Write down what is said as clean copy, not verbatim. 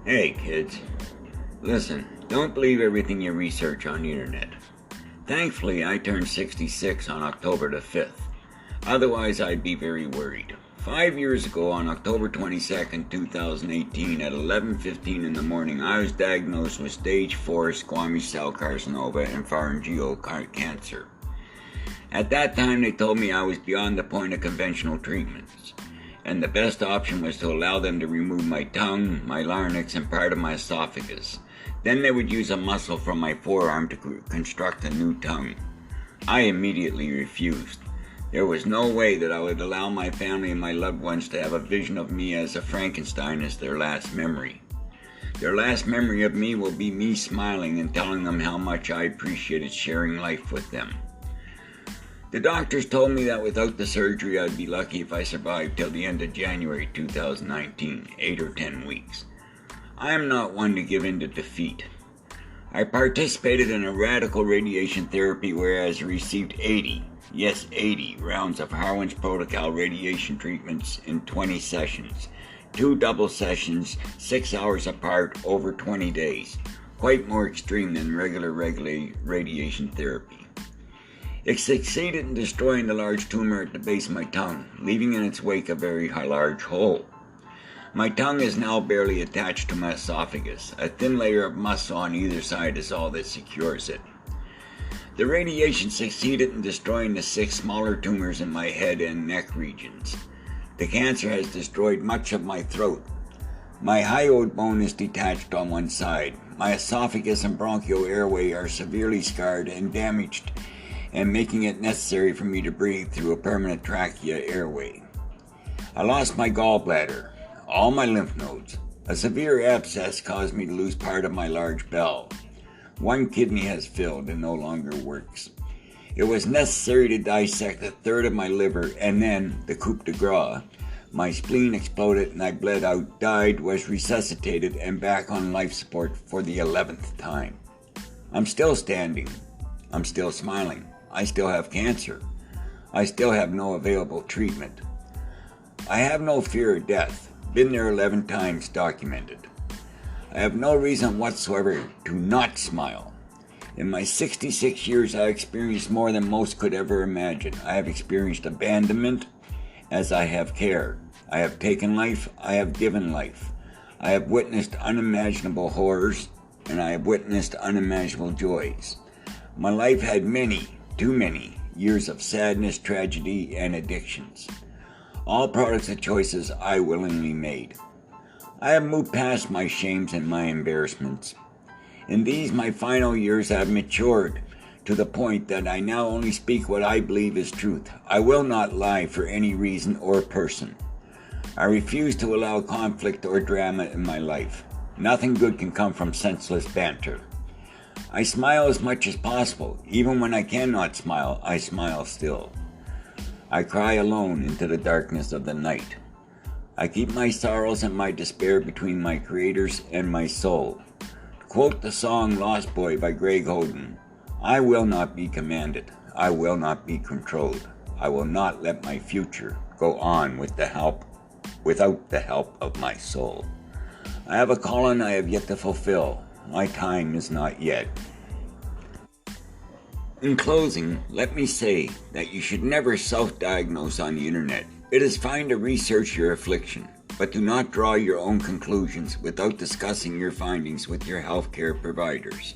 Hey kids, listen, don't believe everything you research on the internet. Thankfully, I turned 66 on October the 5th. Otherwise, I'd be very worried. 5 years ago, on October 22nd, 2018, at 11:15 in the morning, I was diagnosed with stage 4 squamous cell carcinoma and pharyngeal cancer. At that time, they told me I was beyond the point of conventional treatments, and the best option was to allow them to remove my tongue, my larynx, and part of my esophagus. Then they would use a muscle from my forearm to construct a new tongue. I immediately refused. There was no way that I would allow my family and my loved ones to have a vision of me as a Frankenstein as their last memory. Their last memory of me will be me smiling and telling them how much I appreciated sharing life with them. The doctors told me that without the surgery, I'd be lucky if I survived till the end of January 2019, 8 or 10 weeks. I am not one to give in to defeat. I participated in a radical radiation therapy where I received 80 rounds of Harwin's protocol radiation treatments in 20 sessions, 2 double sessions, 6 hours apart over 20 days, quite more extreme than regular radiation therapy. It succeeded in destroying the large tumor at the base of my tongue, leaving in its wake a very large hole. My tongue is now barely attached to my esophagus. A thin layer of muscle on either side is all that secures it. The radiation succeeded in destroying the 6 smaller tumors in my head and neck regions. The cancer has destroyed much of my throat. My hyoid bone is detached on one side. My esophagus and bronchial airway are severely scarred and damaged, and making it necessary for me to breathe through a permanent trachea airway. I lost my gallbladder, all my lymph nodes. A severe abscess caused me to lose part of my large bowel. 1 kidney has failed and no longer works. It was necessary to dissect 1/3 of my liver, and then, the coup de grace, my spleen exploded and I bled out, died, was resuscitated, and back on life support for the 11th time. I'm still standing. I'm still smiling. I still have cancer. I still have no available treatment. I have no fear of death. Been there 11 times documented. I have no reason whatsoever to not smile. In my 66 years, I have experienced more than most could ever imagine. I have experienced abandonment as I have care. I have taken life. I have given life. I have witnessed unimaginable horrors, and I have witnessed unimaginable joys. My life had too many years of sadness, tragedy, and addictions. All products of choices I willingly made. I have moved past my shames and my embarrassments. In these, my final years, I have matured to the point that I now only speak what I believe is truth. I will not lie for any reason or person. I refuse to allow conflict or drama in my life. Nothing good can come from senseless banter. I smile as much as possible. Even when I cannot smile, I smile still. I cry alone into the darkness of the night. I keep my sorrows and my despair between my creators and my soul. To quote the song Lost Boy by Greg Oden, I will not be commanded. I will not be controlled. I will not let my future go on without the help of my soul. I have a calling I have yet to fulfill. My time is not yet. In closing, let me say that you should never self-diagnose on the internet. It is fine to research your affliction, but do not draw your own conclusions without discussing your findings with your healthcare providers.